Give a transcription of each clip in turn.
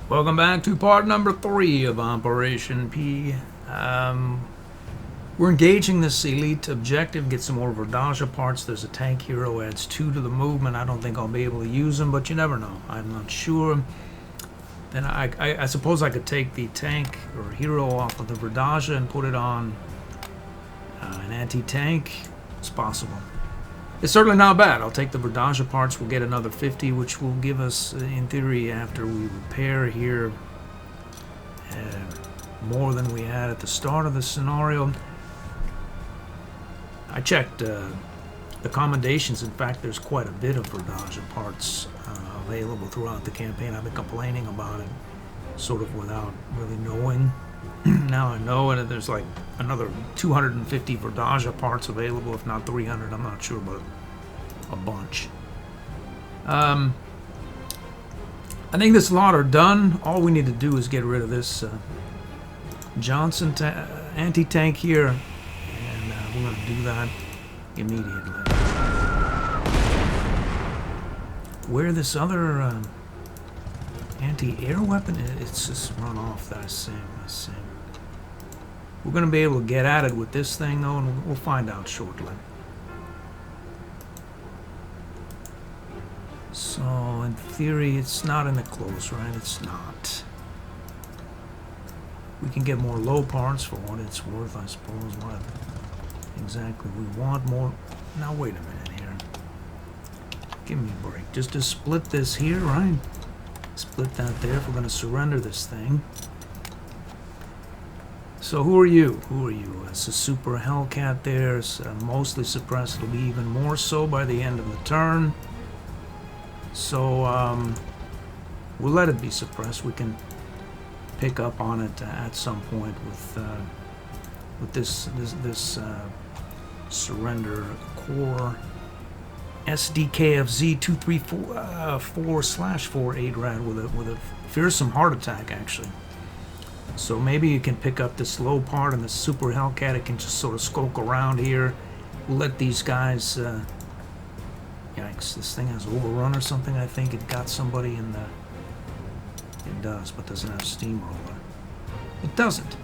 Welcome back to part number 3 of Operation P. We're engaging this elite objective, get some more Verdanja parts. There's a tank hero, adds 2 to the movement. I don't think I'll be able to use them, but you never know. I'm not sure. Then I suppose I could take the tank or hero off of the Verdanja and put it on an anti-tank. It's possible. It's certainly not bad. I'll take the Verdanja parts. We'll get another 50, which will give us, in theory, after we repair here, more than we had at the start of the scenario. I checked the commendations. In fact, there's quite a bit of Verdanja parts available throughout the campaign. I've been complaining about it, sort of without really knowing. Now I know, and there's like another 250 Verdanja parts available, if not 300. I'm not sure, but a bunch. I think this lot are done. All we need to do is get rid of this Johnson anti-tank here, and we're going to do that immediately. Where this other anti-air weapon, it's just run off. That same. We're going to be able to get at it with this thing, though, and we'll find out shortly. So, in theory, it's not in the close, right? It's not. We can get more low parts for what it's worth, I suppose. What exactly we want more. Now, wait a minute here. Give me a break. Just to split this here, right? Split that there if we're going to surrender this thing. So who are you? It's a super Hellcat there. It's mostly suppressed. It'll be even more so by the end of the turn. So we'll let it be suppressed. We can pick up on it at some point with this surrender core SDKFZ 234/4/48 rad with a fearsome heart attack actually. So maybe you can pick up this low part and the super Hellcat. It can just sort of skulk around here. We'll let these guys. Yikes! This thing has overrun or something. I think it got somebody in the. It does, but doesn't have steamroller. It doesn't.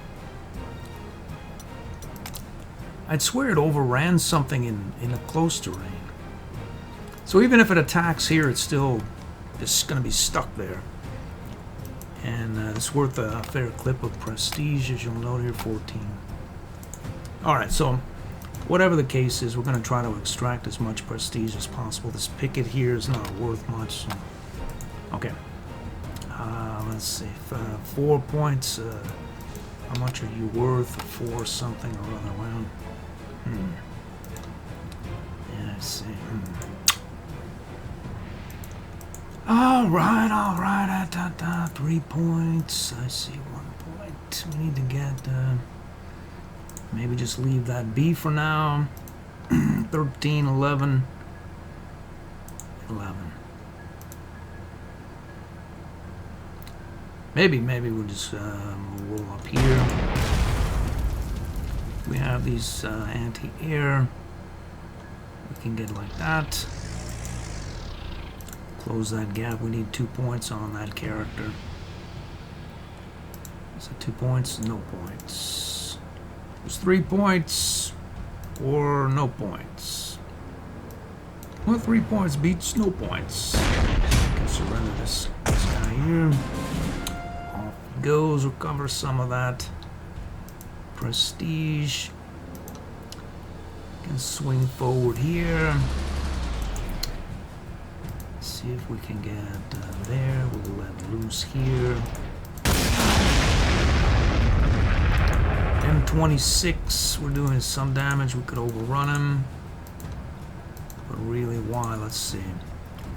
I'd swear it overran something in a close terrain. So even if it attacks here, it's still just going to be stuck there. And it's worth a fair clip of prestige, as you'll note here, 14. Alright, so whatever the case is, we're going to try to extract as much prestige as possible. This picket here is not worth much. So. Okay. Let's see. 4 points. How much are you worth? 4 something or other. Well, yeah, let's see. Alright. 3 points. I see 1 point. We need to get, maybe just leave that B for now. 13, 11. Maybe we'll just roll up here. We have these anti-air. We can get like that. Close that gap. We need 2 points on that character. Is it 2 points? No points. There's 3 points or no points. Well, 3 points beats no points. I can surrender this guy here. Off he goes. Recover some of that prestige. Can swing forward here. See if we can get there. We'll let loose here. M26, we're doing some damage. We could overrun him. But really, why? Let's see.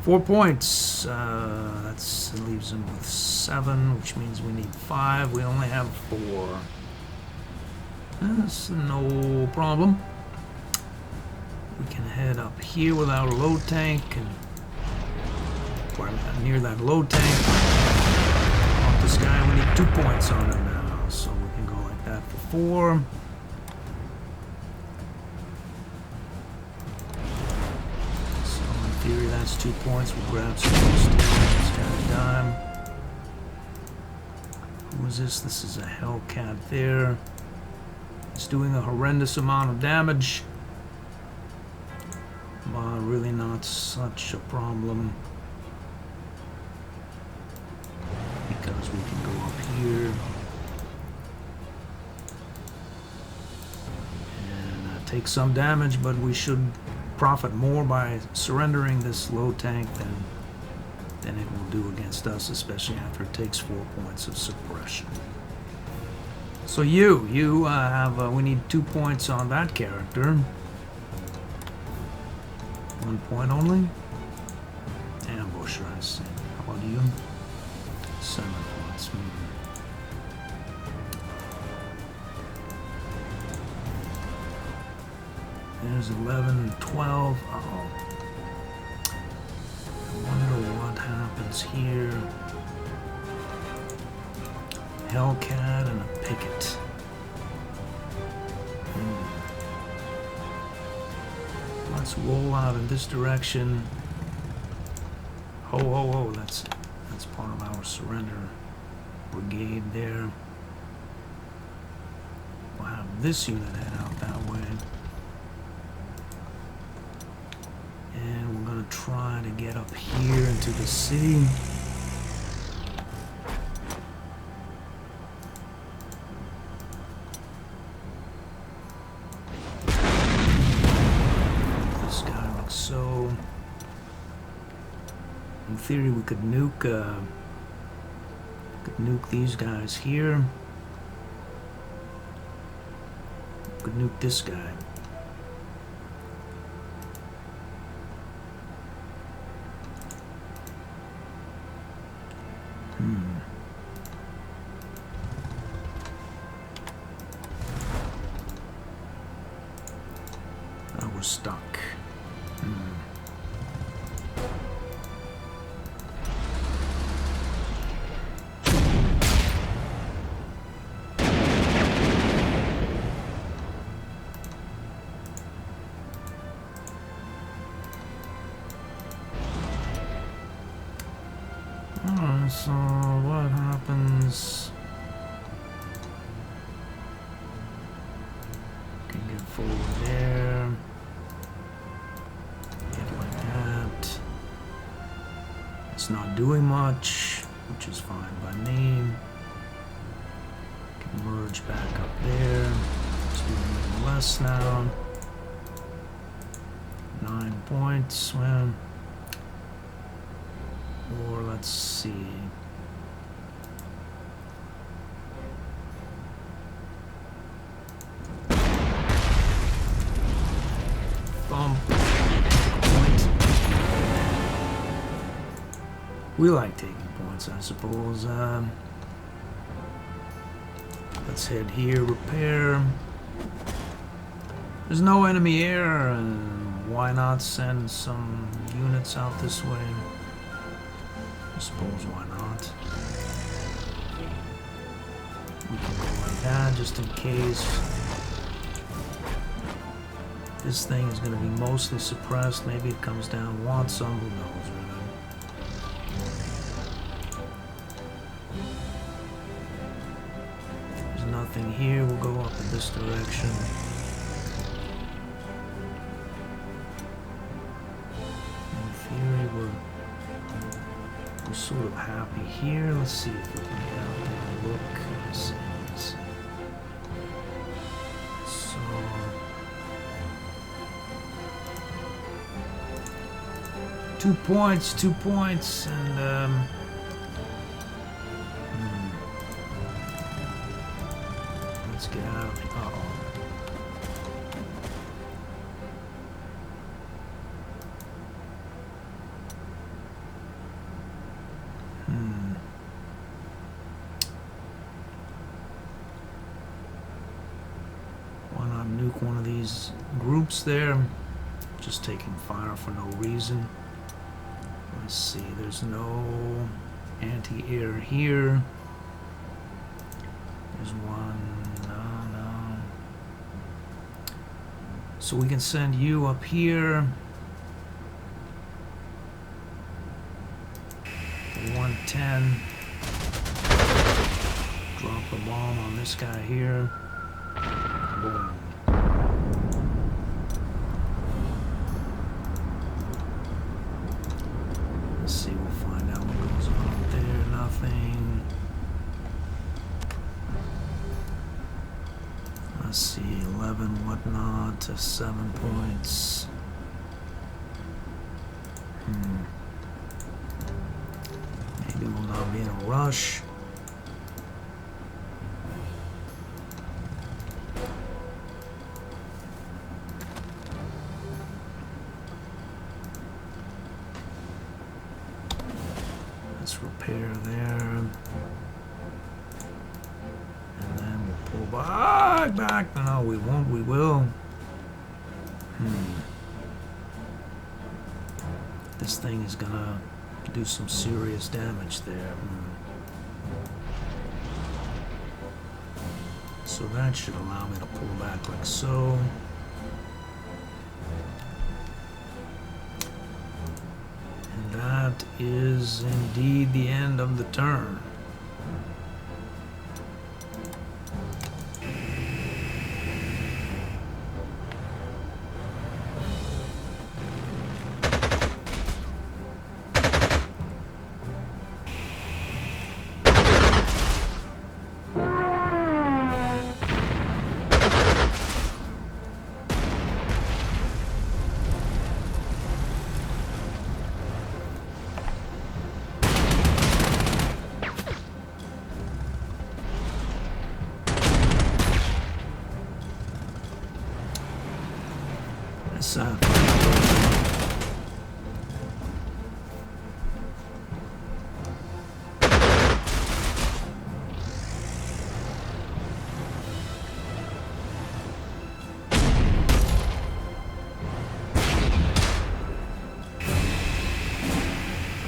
4 points. That leaves him with 7, which means we need 5. We only have 4. That's no problem. We can head up here with our low tank and near that low tank. Off this guy, we need 2 points on him now, so we can go like that for 4. So in theory, that's 2 points. We'll grab some prestige. This guy dime. Who is this? This is a Hellcat there. It's doing a horrendous amount of damage. But really not such a problem. Because we can go up here. And take some damage, but we should profit more by surrendering this low tank than it will do against us, especially after it takes 4 points of suppression. So you have, we need 2 points on that character. 1 point only. Ambusher, I see. How about you? 7 points. There's 11, 12. Uh-oh. I wonder what happens here. Hellcat and a Picket. Let's roll out in this direction. Ho, ho, ho. That's part of our surrender brigade there. We'll have this unit head out that way. And we're going to try to get up here into the city. This guy looks so... In theory, we could nuke these guys here. We could nuke this guy. Oh, we're stuck. So what happens? Can get forward there. Get like that. It's not doing much, which is fine by me. Can merge back up there. It's doing a little less now. 9 points. Well. Or let's see. Bump. Point. We like taking points, I suppose. Let's head here. Repair. There's no enemy air, and why not send some units out this way? I suppose why not. We can go like that just in case. This thing is going to be mostly suppressed. Maybe it comes down, wants some, who knows really. There's nothing here. We'll go up in this direction. In theory, we're sort of happy here. Let's see if we can get out there and look. So 2 points, 2 points, and let's get out of here. Uh-oh. Why not nuke one of these groups there? Just taking fire for no reason. Let's see, there's no anti-air here. There's one, no. So we can send you up here. 110. a bomb on this guy here. Boom. Let's see, we'll find out what goes on there. Nothing. Let's see, 11 whatnot to 7 points. Maybe we'll not be in a rush. Let's repair there. And then we'll pull back. No, we won't, we will. This thing is gonna do some serious damage there. So that should allow me to pull back like so. And that is indeed the end of the turn.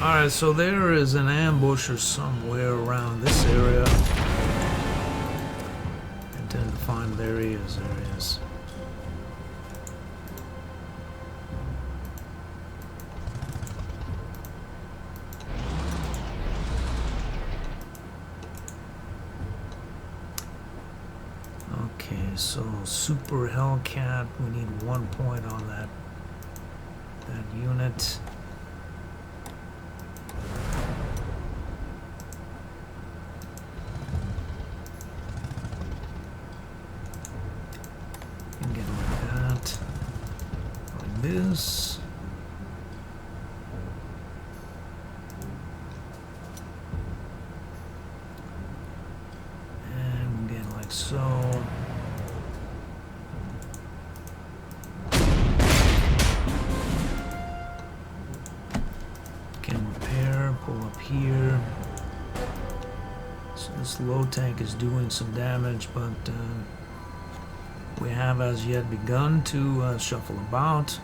Alright, so there is an ambusher somewhere around this area. I intend to find, there he is, there he is. Okay, so Super Hellcat, we need 1 point on that unit. This. And we'll get like so. Can repair, pull up here. So this low tank is doing some damage, but we have as yet begun to shuffle about.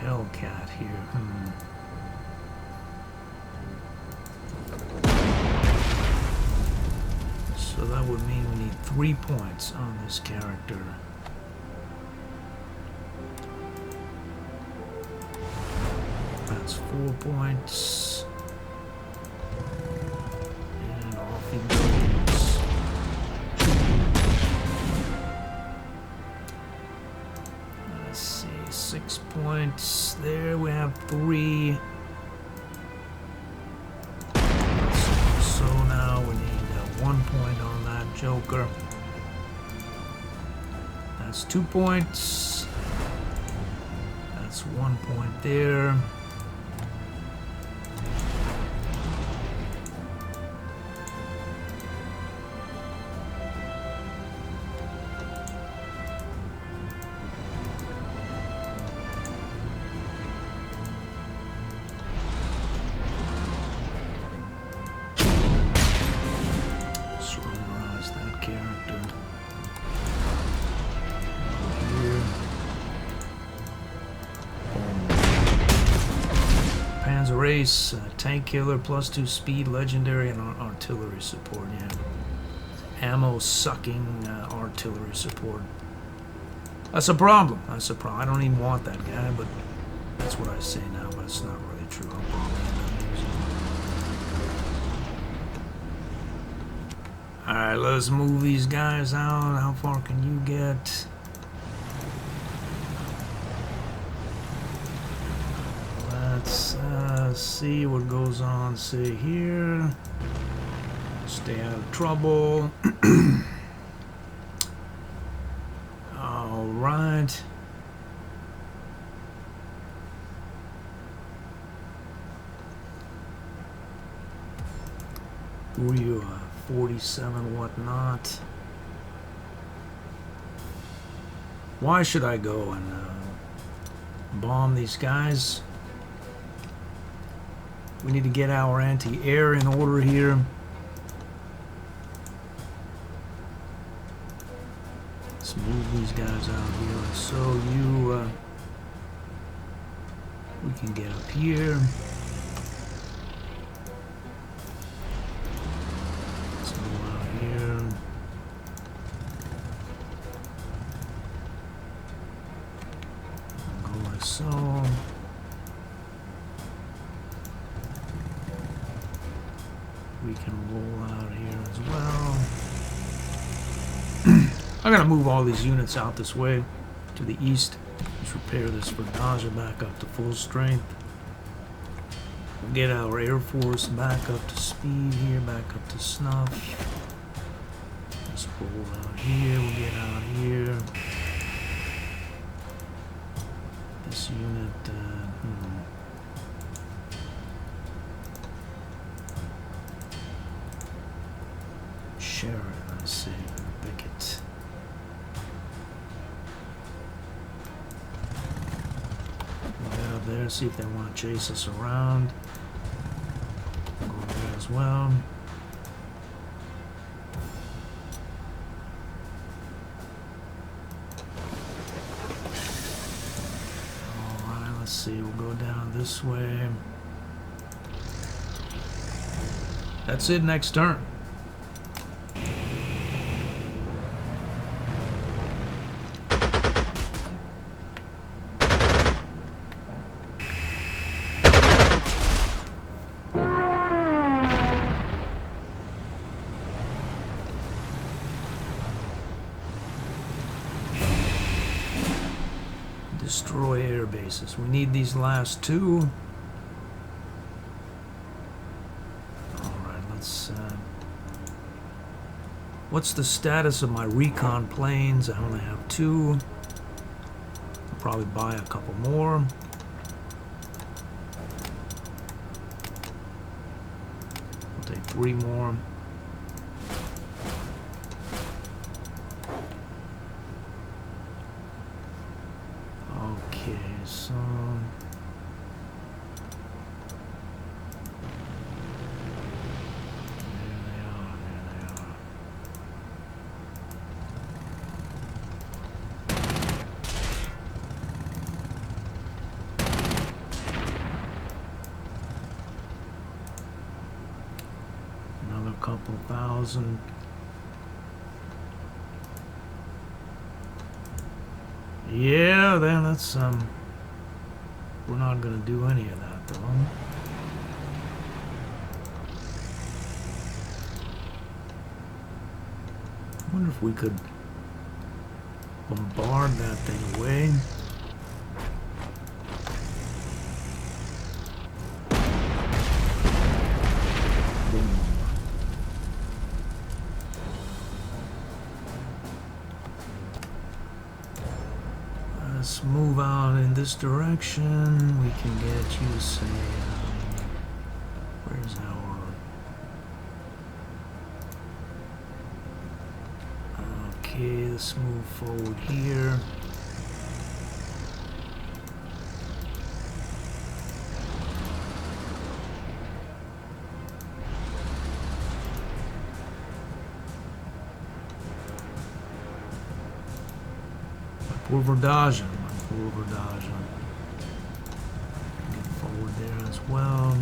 Hellcat here. So that would mean we need 3 points on this character. That's 4 points. And off he goes. Let's see, 6 points. There we have 3. So now we need 1 point on that Joker. That's 2 points. That's 1 point there. Race, tank killer, +2 speed, legendary, and artillery support. Yeah, ammo sucking artillery support. That's a problem. That's a problem. I don't even want that guy, but that's what I say now. But it's not really true. I'll probably end up using Alright, let's move these guys out. How far can you get? Let's see what goes on, say here. Stay out of trouble. Alright. Who are you? 47 whatnot. Why should I go and bomb these guys? We need to get our anti-air in order here. Let's move these guys out here. So you, we can get up here. Let's move out here. Go like so. We can roll out here as well. I'm gonna move all these units out this way to the east. Let's repair this Verdage back up to full strength. We'll get our Air Force back up to speed here, back up to snuff. Let's roll out here, we'll get out here. This unit, Sheridan, I see. Bickett. We'll get up there, see if they want to chase us around. We'll go there as well. Alright, let's see. We'll go down this way. That's it, next turn. Destroy air bases. We need these last two. Alright, let's... what's the status of my recon planes? I only have two. I'll probably buy a couple more. We'll take 3 more. So there they are. Another couple thousand. Yeah, then that's we're not gonna do any of that though. I wonder if we could bombard that thing away. Boom. Let's move out in this direction. We can get you, say, where's our... Okay, let's move forward here. Poor Verdage. Poor Verdage. Get forward there as well.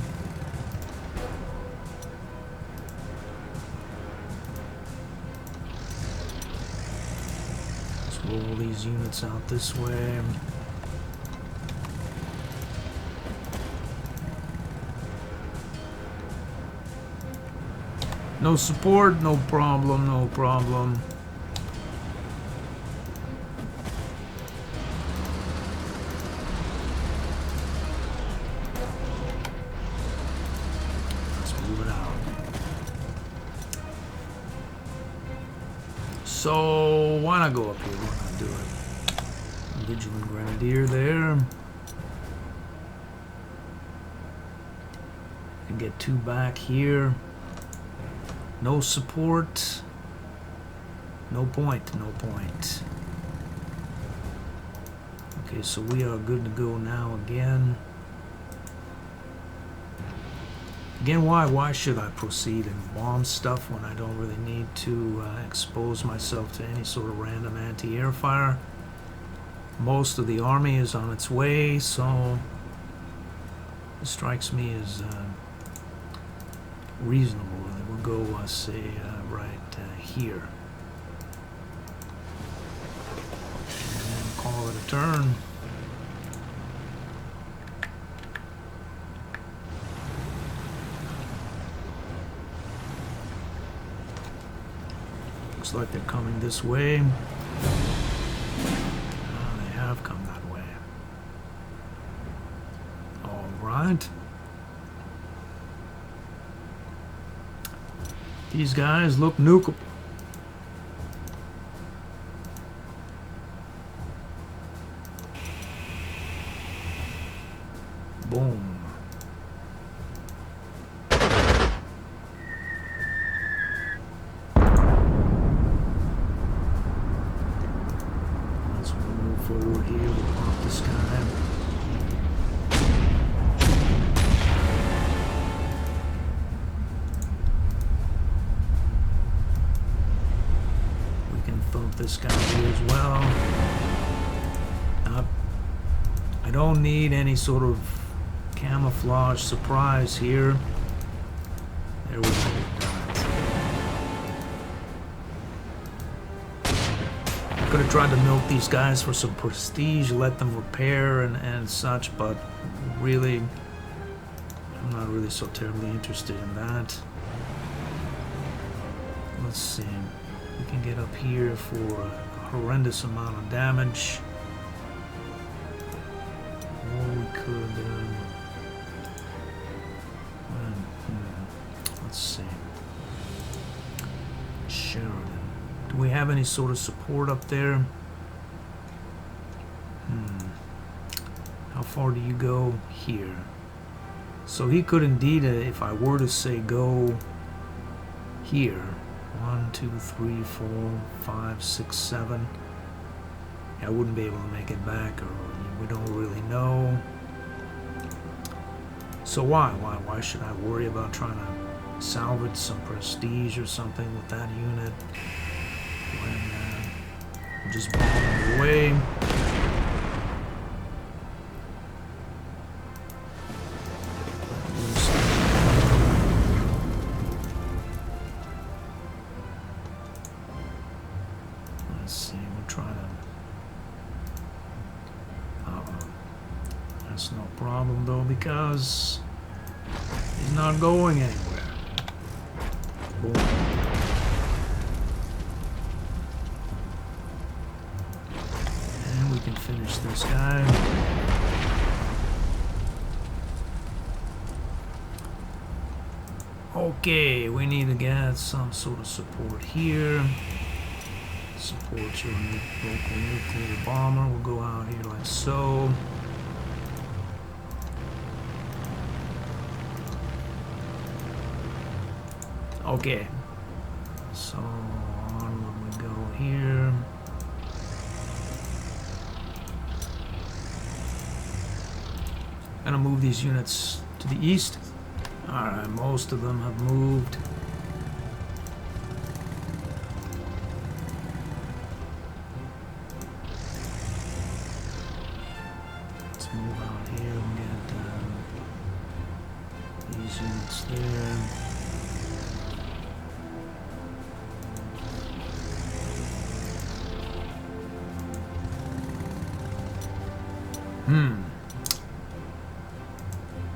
Let's roll these units out this way. No support, no problem, no problem. Let's move it out. So, why not go up here? Why not do it? Vigilant Grenadier there. And get 2 back here. No support. No point, no point. Okay, so we are good to go now again. Again, why should I proceed and bomb stuff when I don't really need to expose myself to any sort of random anti-air fire? Most of the army is on its way, so it strikes me as reasonable. We'll go, say, right here. And call it a turn. Looks like they're coming this way. Oh, they have come that way. All right. These guys look nukeable. Boom. Let's move forward here. We'll pop this guy. This guy here as well. I don't need any sort of camouflage surprise here. There we go. I could have tried to milk these guys for some prestige, let them repair and such, but really, I'm not really so terribly interested in that. Let's see. We can get up here for a horrendous amount of damage. Or we could... let's see. Sheridan. Do we have any sort of support up there? How far do you go? Here. So he could indeed, if I were to say go here, 1, 2, 3, 4, 5, 6, 7. I wouldn't be able to make it back, or we don't really know. So why should I worry about trying to salvage some prestige or something with that unit when we'll just bomb it away? Because he's not going anywhere. Boom. And we can finish this guy. Okay, we need to get some sort of support here. Support your local nuclear bomber. We'll go out here like so. Okay, so on we go here. Gonna move these units to the east. Alright, most of them have moved. Let's move out here and get these units there.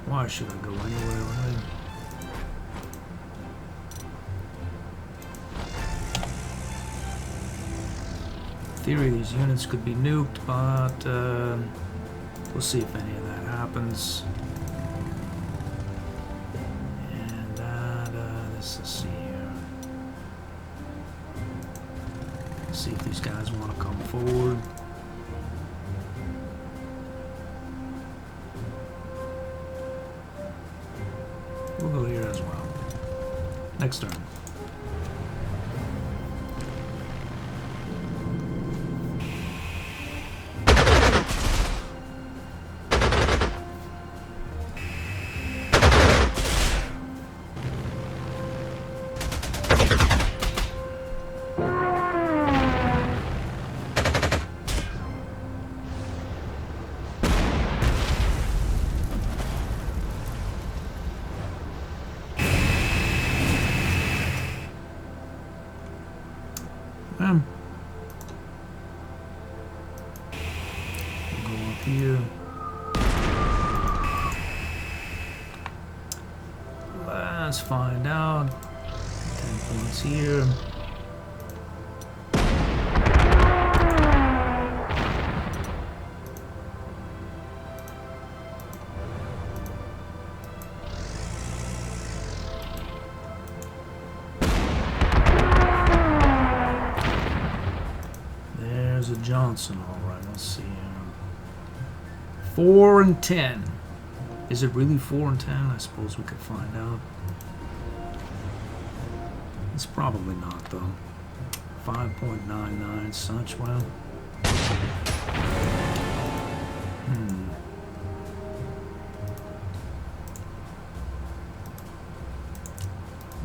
Why should I go anywhere, right? theory, these units could be nuked, but we'll see if any of that happens. And let's see here. See if these guys want to come forward. We'll go here as well. Next turn. We'll go up here. Let's find out. 10 points here. Johnson, all right. Let's see. 4 and 10. Is it really 4 and 10? I suppose we could find out. It's probably not, though. 5.99 such. Well.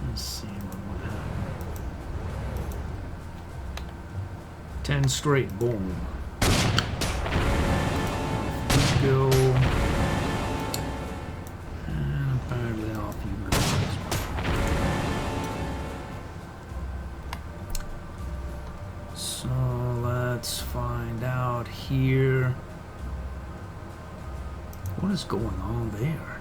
Let's see what happened. 10 straight, boom. Let's go. And apparently off you go as well. So let's find out here. What is going on there?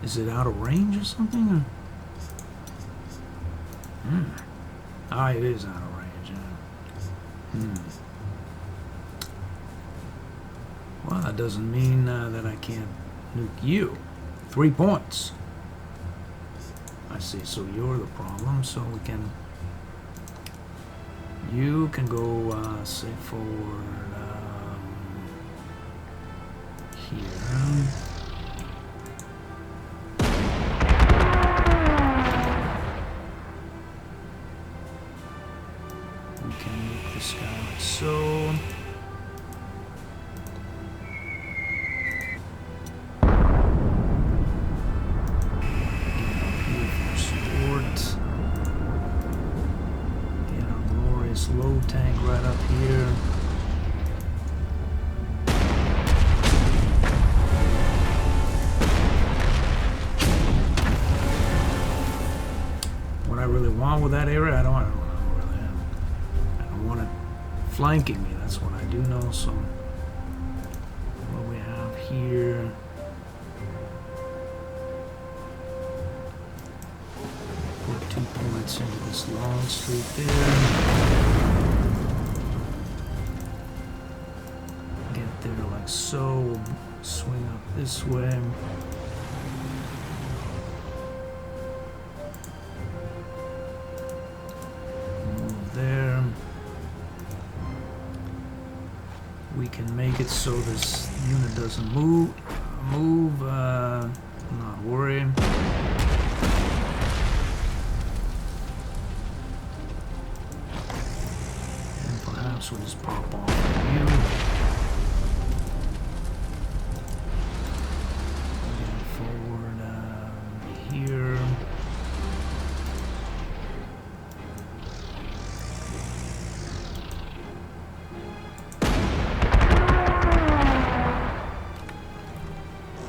Is it out of range or something? Ah, it is out of range. Yeah. Well, that doesn't mean that I can't nuke you. 3 points. I see. So you're the problem. So we can. You can go, say, forward here. So get our glorious low tank right up here. What I really want with that area, I don't really have. I don't want it flanking me, that's what I do know. So what we have here, put 2 points into this long street there, get there like so, swing up this way. Move there. We can make it so this unit doesn't move, not worry. And perhaps we'll just pop off you. Get forward here.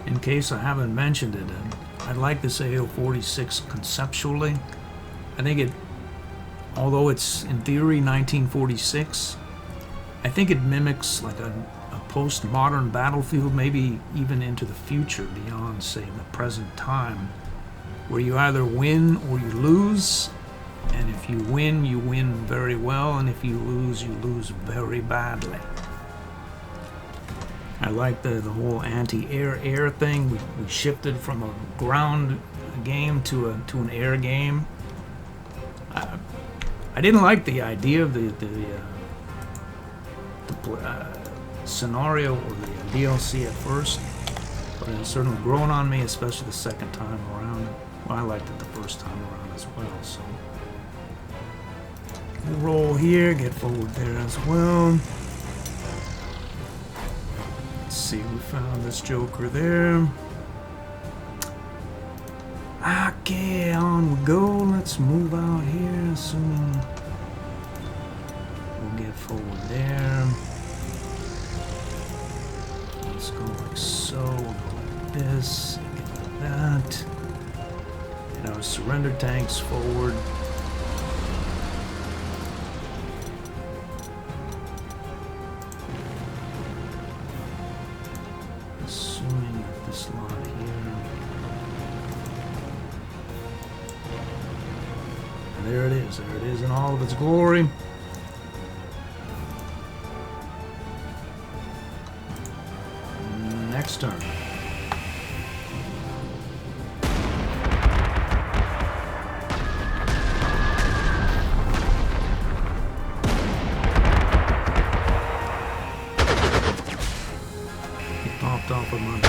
In case I haven't mentioned it, I like this AO46 conceptually. I think it, although it's in theory 1946, I think it mimics like a post-modern battlefield, maybe even into the future beyond, say, the present time, where you either win or you lose. And if you win very well, and if you lose very badly. I like the whole anti-air thing. We shifted from a ground game to an air game. I didn't like the idea of the scenario or the DLC at first, but it has certainly grown on me, especially the second time around. Well, I liked it the first time around as well, so. We'll roll here, get forward there as well. Let's see, we found this joker there. Okay, on we go. Let's move out here, assuming we'll get forward there. Let's go like so, we'll go like this, get like that. And our surrender tanks forward. Assuming that this lot here. And there it is in all of its glory. Next turn. He popped off with my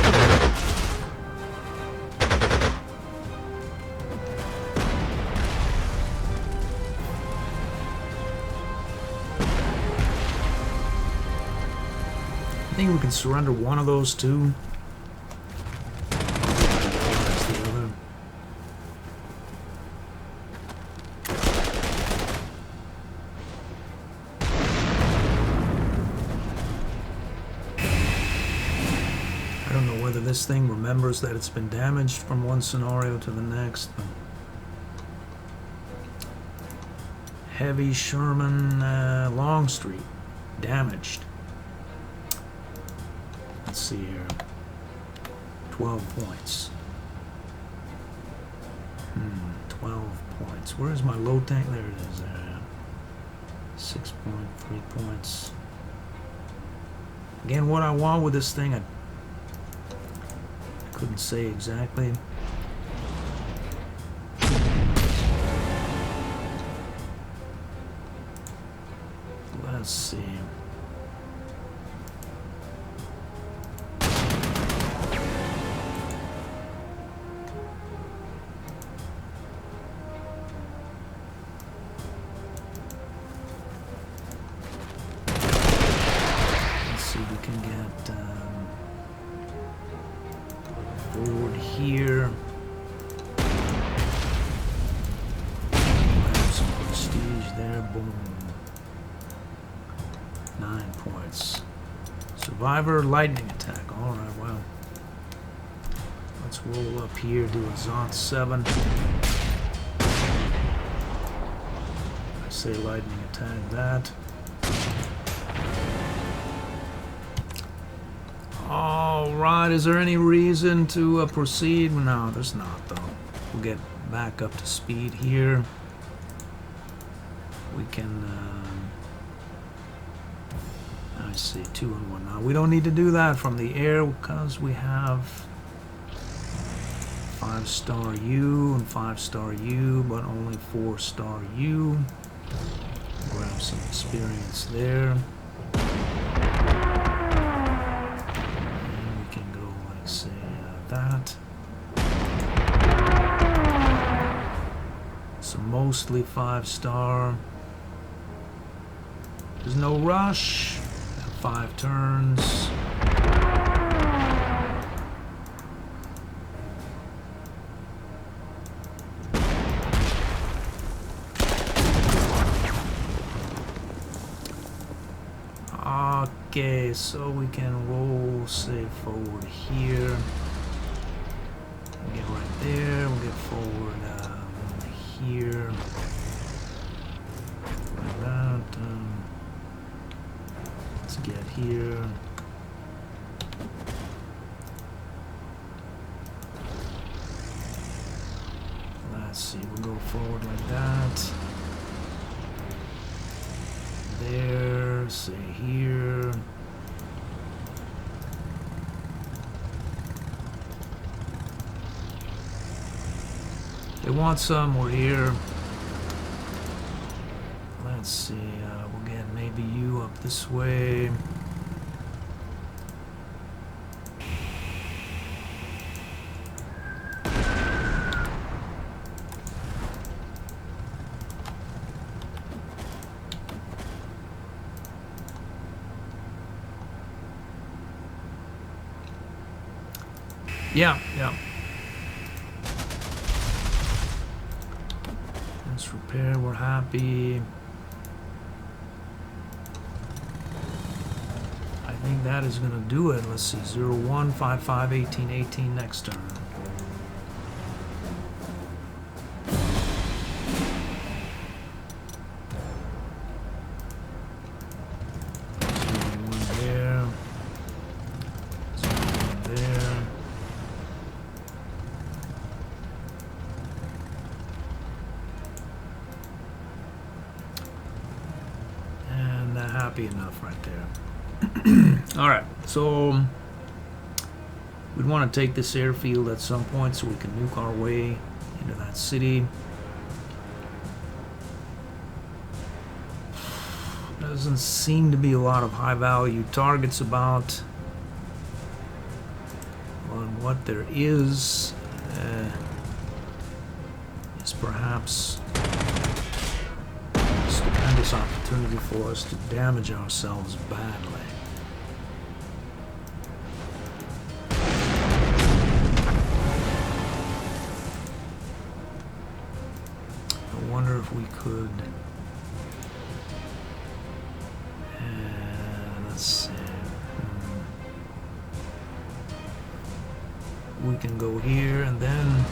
I think we can surrender one of those two. That's the other. I don't know whether this thing remembers that it's been damaged from one scenario to the next. But Heavy Sherman Longstreet damaged. Let's see here. 12 points. 12 points. Where's my low tank? There it is. 6.3 points. Again, what I want with this thing, I couldn't say exactly. Let's see. We can get forward here. Have some prestige there. Boom. 9 points. Survivor lightning attack. All right. Well, let's roll up here. Do a Zot 7. I say lightning attack that. Alright, is there any reason to proceed? No, there's not, though. We'll get back up to speed here. We can, I see, 2 and 1. Now, we don't need to do that from the air because we have 5-star U and 5-star U, but only 4-star U. Grab some experience there. Say that. So mostly 5-star. There's no rush. 5 turns. Okay, so we can roll, say, forward here. We'll get right there. We'll get forward here. Like that. Let's get here. let's see, we'll go forward like that. There, say here. They want some, we're here. Let's see, we'll get maybe you up this way. Yeah, yeah. Let's repair, we're happy. I think that is gonna do it. Let's see, 01, 55, 18, 18 next turn. Happy enough right there. All right, so we'd want to take this airfield at some point so we can nuke our way into that city. Doesn't seem to be a lot of high value targets about. Well, what there is perhaps opportunity for us to damage ourselves badly. I wonder if we could. Let's see. We can go here and then.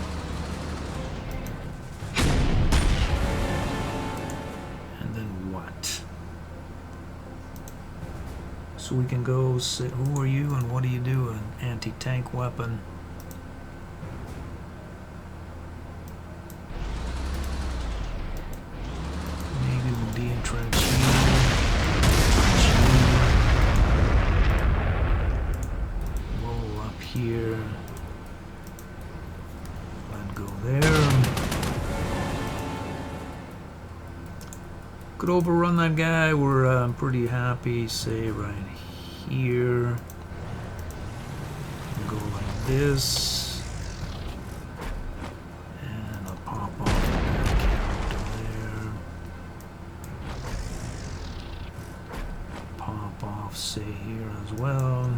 So we can go say, who are you and what do you do? An anti-tank weapon. Maybe we'll de-entrench you. Roll up here. Let go there. Could overrun that guy. We're pretty happy. Say right here. Go like this. And I'll pop off that character there. Pop off, say here as well.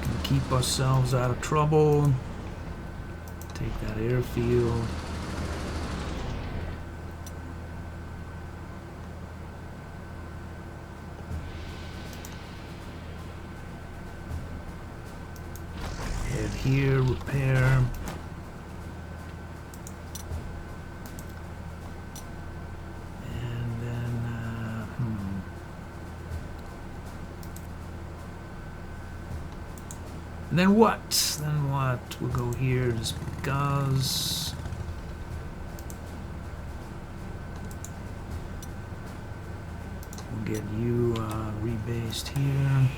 Can keep ourselves out of trouble. Take that airfield. Head here, repair. And then, And then what? Then what? We'll go here just because. We'll get you rebased here.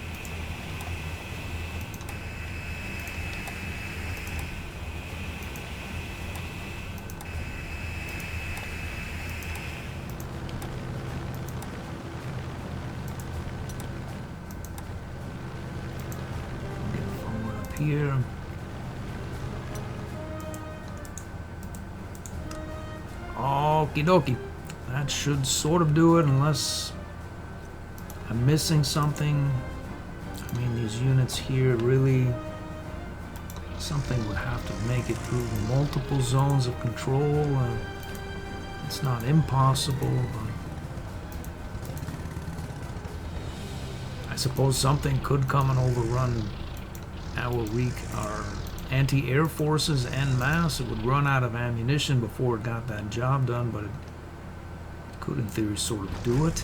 Here. Okie dokie. That should sort of do it unless I'm missing something. I mean, these units here really, something would have to make it through multiple zones of control. It's not impossible, but I suppose something could come and overrun our anti-air forces en masse. It would run out of ammunition before it got that job done, but it could in theory sort of do it.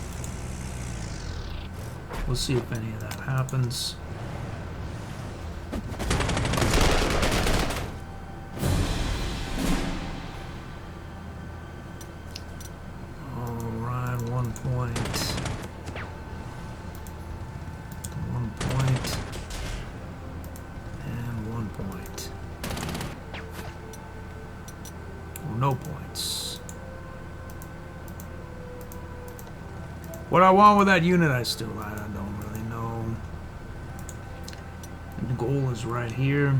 We'll see if any of that happens. Alright, 1 point. 1 point. And 1 point. Well, no points. What I want with that unit, I don't really know. The goal is right here.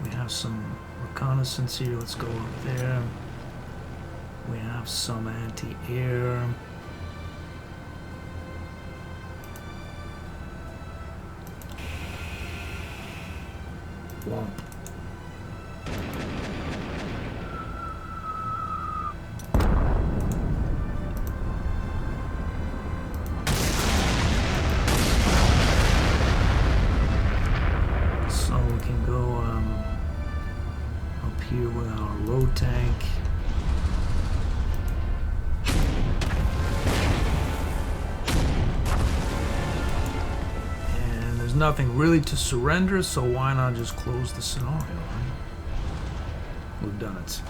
We have some reconnaissance here. Let's go up there. We have some anti-air. Womp. So we can go up here with our road tank. And there's nothing really to surrender, so why not just close the scenario? Right? We've done it.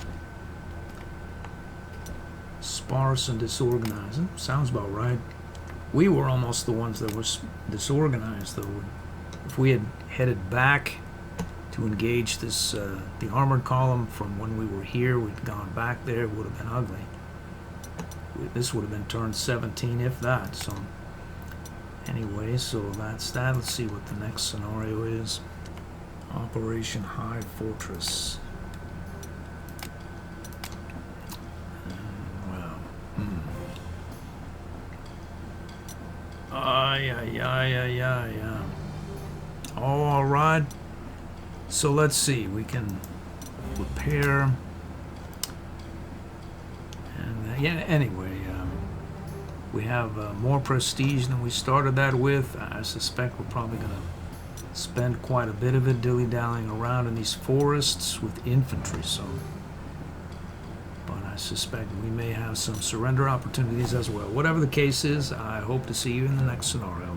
Sparse and disorganized. Sounds about right. We were almost the ones that were disorganized, though. If we had headed back to engage this the armored column from when we were here, we'd gone back there, it would have been ugly. This would have been turn 17, if that. So anyway, so that's that. Let's see what the next scenario is. Operation High Fortress. Yeah. Oh, all right. So let's see. We can repair. And yeah. Anyway, we have more prestige than we started that with. I suspect we're probably going to spend quite a bit of it dilly-dallying around in these forests with infantry. So, but I suspect we may have some surrender opportunities as well. Whatever the case is, I hope to see you in the next scenario.